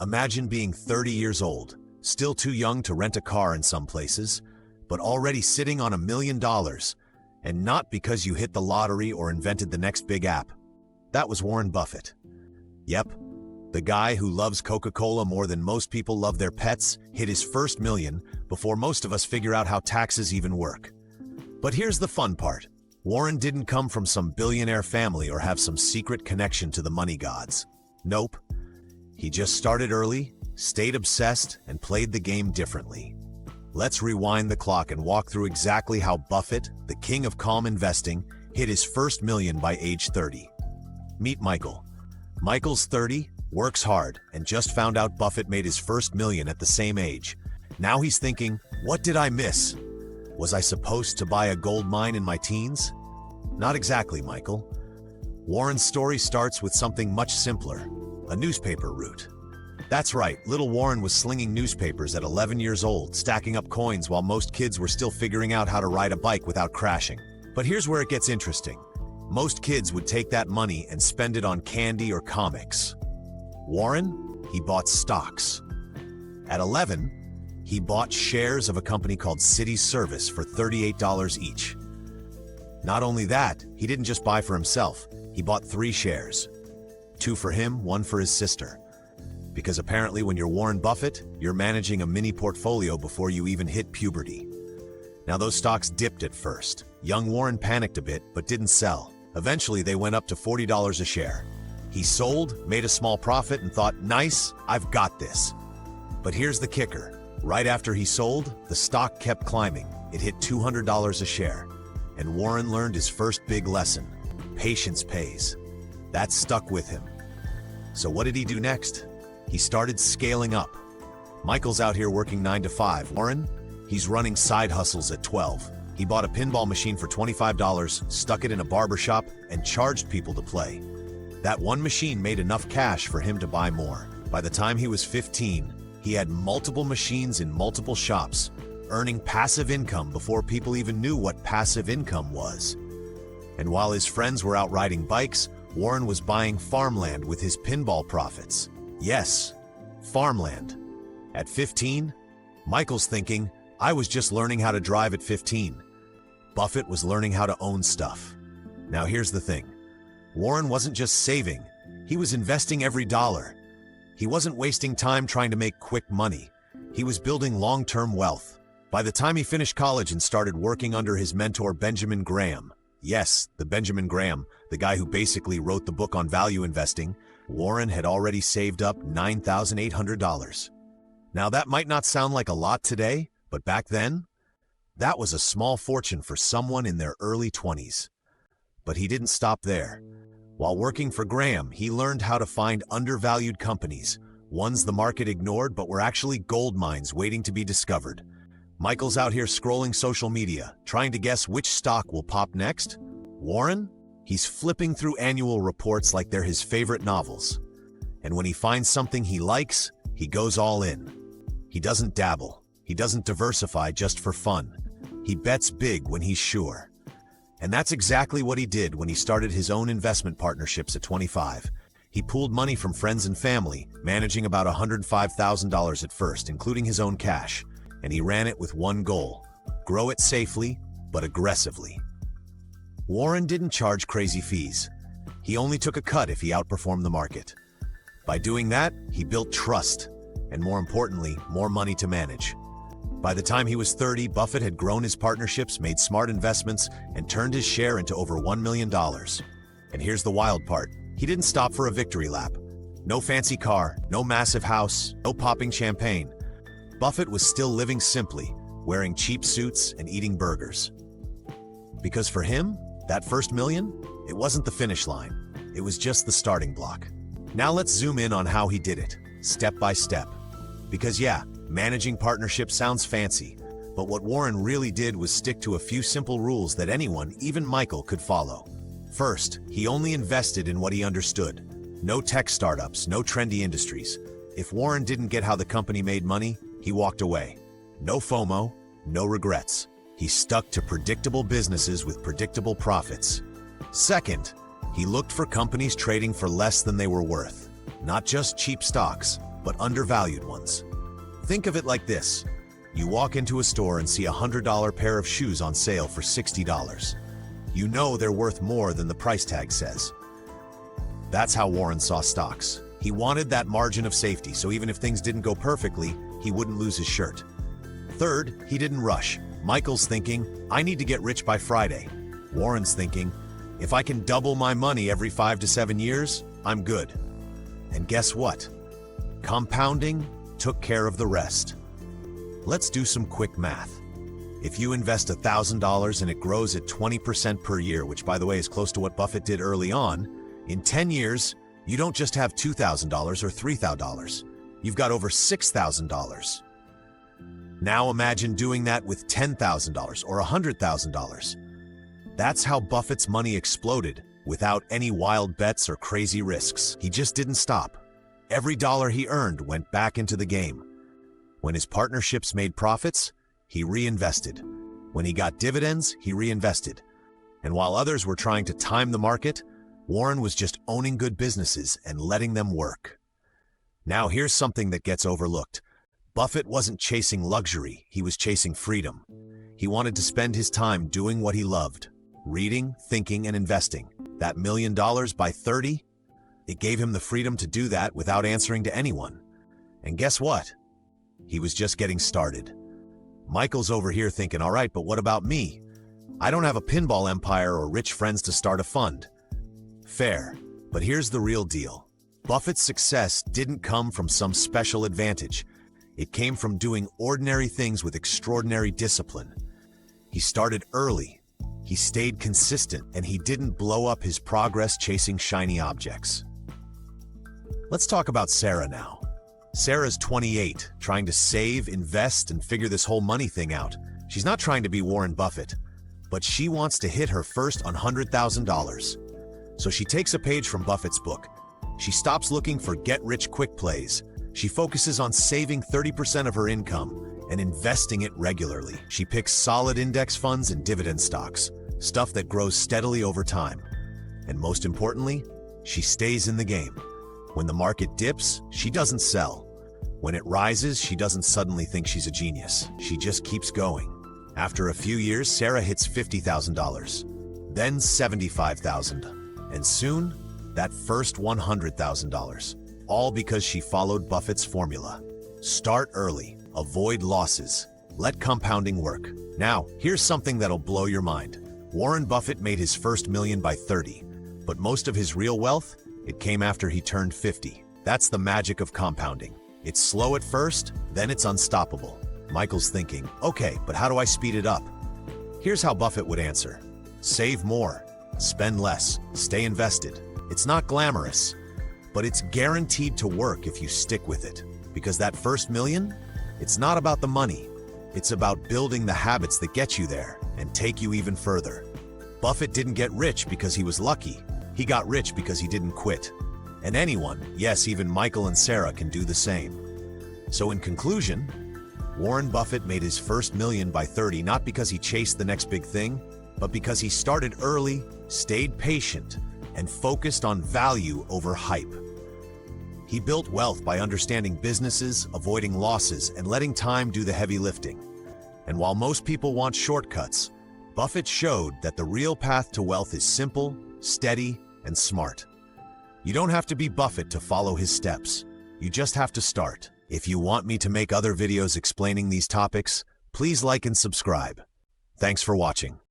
Imagine being 30 years old, still too young to rent a car in some places, but already sitting on $1 million, and not because you hit the lottery or invented the next big app. That was Warren Buffett. Yep, the guy who loves Coca-Cola more than most people love their pets hit his first million before most of us figure out how taxes even work. But here's the fun part. Warren didn't come from some billionaire family or have some secret connection to the money gods. Nope. He just started early, stayed obsessed, and played the game differently. Let's rewind the clock and walk through exactly how Buffett, the king of calm investing, hit his first million by age 30. Meet Michael. Michael's 30, works hard, and just found out Buffett made his first million at the same age. Now he's thinking, what did I miss? Was I supposed to buy a gold mine in my teens? Not exactly, Michael. Warren's story starts with something much simpler, a newspaper route. That's right, little Warren was slinging newspapers at 11 years old, stacking up coins while most kids were still figuring out how to ride a bike without crashing. But here's where it gets interesting. Most kids would take that money and spend it on candy or comics. Warren, he bought stocks. At 11, he bought shares of a company called City Service for $38 each. Not only that, he didn't just buy for himself, he bought 3 shares. 2 for him, 1 for his sister. Because apparently when you're Warren Buffett, you're managing a mini portfolio before you even hit puberty. Now those stocks dipped at first. Young Warren panicked a bit, but didn't sell. Eventually they went up to $40 a share. He sold, made a small profit, and thought, nice, I've got this. But here's the kicker. Right after he sold, the stock kept climbing. It hit $200 a share. And Warren learned his first big lesson. Patience pays. That stuck with him. So what did he do next? He started scaling up. Michael's out here working 9 to 5. Warren, he's running side hustles at 12. He bought a pinball machine for $25, stuck it in a barber shop, and charged people to play. That one machine made enough cash for him to buy more. By the time he was 15, he had multiple machines in multiple shops, earning passive income before people even knew what passive income was. And while his friends were out riding bikes, Warren was buying farmland with his pinball profits. Yes, farmland. At 15, Michael's thinking, I was just learning how to drive at 15. Buffett was learning how to own stuff. Now here's the thing. Warren wasn't just saving, he was investing every dollar. He wasn't wasting time trying to make quick money. He was building long-term wealth. By the time he finished college and started working under his mentor Benjamin Graham, yes, the Benjamin Graham, the guy who basically wrote the book on value investing, Warren had already saved up $9,800. Now that might not sound like a lot today, but back then, that was a small fortune for someone in their early 20s. But he didn't stop there. While working for Graham, he learned how to find undervalued companies, ones the market ignored but were actually gold mines waiting to be discovered. Michael's out here scrolling social media, trying to guess which stock will pop next. Warren? He's flipping through annual reports like they're his favorite novels. And when he finds something he likes, he goes all in. He doesn't dabble. He doesn't diversify just for fun. He bets big when he's sure. And that's exactly what he did when he started his own investment partnerships at 25. He pooled money from friends and family, managing about $105,000 at first, including his own cash. And he ran it with one goal: grow it safely, but aggressively. Warren didn't charge crazy fees. He only took a cut if he outperformed the market. By doing that, he built trust, and more importantly, more money to manage. By the time he was 30, Buffett had grown his partnerships, made smart investments, and turned his share into over $1 million. And here's the wild part. He didn't stop for a victory lap. No fancy car, no massive house, no popping champagne. Buffett was still living simply, wearing cheap suits and eating burgers. Because for him, that first million, it wasn't the finish line. It was just the starting block. Now let's zoom in on how he did it, step by step. Because yeah, managing partnerships sounds fancy, but what Warren really did was stick to a few simple rules that anyone, even Michael, could follow. First, he only invested in what he understood. No tech startups, no trendy industries. If Warren didn't get how the company made money, he walked away. No FOMO, no regrets. He stuck to predictable businesses with predictable profits. Second, he looked for companies trading for less than they were worth. Not just cheap stocks, but undervalued ones. Think of it like this. You walk into a store and see a $100 pair of shoes on sale for $60. You know they're worth more than the price tag says. That's how Warren saw stocks. He wanted that margin of safety, so even if things didn't go perfectly, he wouldn't lose his shirt. Third, he didn't rush. Michael's thinking, I need to get rich by Friday. Warren's thinking, if I can double my money every 5 to 7 years, I'm good. And guess what? Compounding took care of the rest. Let's do some quick math. If you invest $1,000 and it grows at 20% per year, which by the way is close to what Buffett did early on, in 10 years, you don't just have $2,000 or $3,000. You've got over $6,000. Now imagine doing that with $10,000 or $100,000. That's how Buffett's money exploded without any wild bets or crazy risks. He just didn't stop. Every dollar he earned went back into the game. When his partnerships made profits, he reinvested. When he got dividends, he reinvested. And while others were trying to time the market, Warren was just owning good businesses and letting them work. Now here's something that gets overlooked. Buffett wasn't chasing luxury, he was chasing freedom. He wanted to spend his time doing what he loved, reading, thinking, and investing. That $1 million by 30, it gave him the freedom to do that without answering to anyone. And guess what? He was just getting started. Michael's over here thinking, all right, but what about me? I don't have a pinball empire or rich friends to start a fund. Fair, but here's the real deal. Buffett's success didn't come from some special advantage. It came from doing ordinary things with extraordinary discipline. He started early, he stayed consistent, and he didn't blow up his progress chasing shiny objects. Let's talk about Sarah now. Sarah's 28, trying to save, invest, and figure this whole money thing out. She's not trying to be Warren Buffett, but she wants to hit her first $100,000. So she takes a page from Buffett's book. She stops looking for get-rich-quick plays. She focuses on saving 30% of her income and investing it regularly. She picks solid index funds and dividend stocks, stuff that grows steadily over time. And most importantly, she stays in the game. When the market dips, she doesn't sell. When it rises, she doesn't suddenly think she's a genius. She just keeps going. After a few years, Sarah hits $50,000, then $75,000, and soon, that first $100,000. All because she followed Buffett's formula. Start early, avoid losses, let compounding work. Now, here's something that'll blow your mind. Warren Buffett made his first million by 30, but most of his real wealth, it came after he turned 50. That's the magic of compounding. It's slow at first, then it's unstoppable. Michael's thinking, okay, but how do I speed it up? Here's how Buffett would answer. Save more, spend less, stay invested. It's not glamorous, but it's guaranteed to work if you stick with it. Because that first million, it's not about the money. It's about building the habits that get you there and take you even further. Buffett didn't get rich because he was lucky. He got rich because he didn't quit. And anyone, yes, even Michael and Sarah, can do the same. So in conclusion, Warren Buffett made his first million by 30 not because he chased the next big thing, but because he started early, stayed patient, and focused on value over hype. He built wealth by understanding businesses, avoiding losses, and letting time do the heavy lifting. And while most people want shortcuts, Buffett showed that the real path to wealth is simple, steady, and smart. You don't have to be Buffett to follow his steps. You just have to start. If you want me to make other videos explaining these topics, please like and subscribe. Thanks for watching.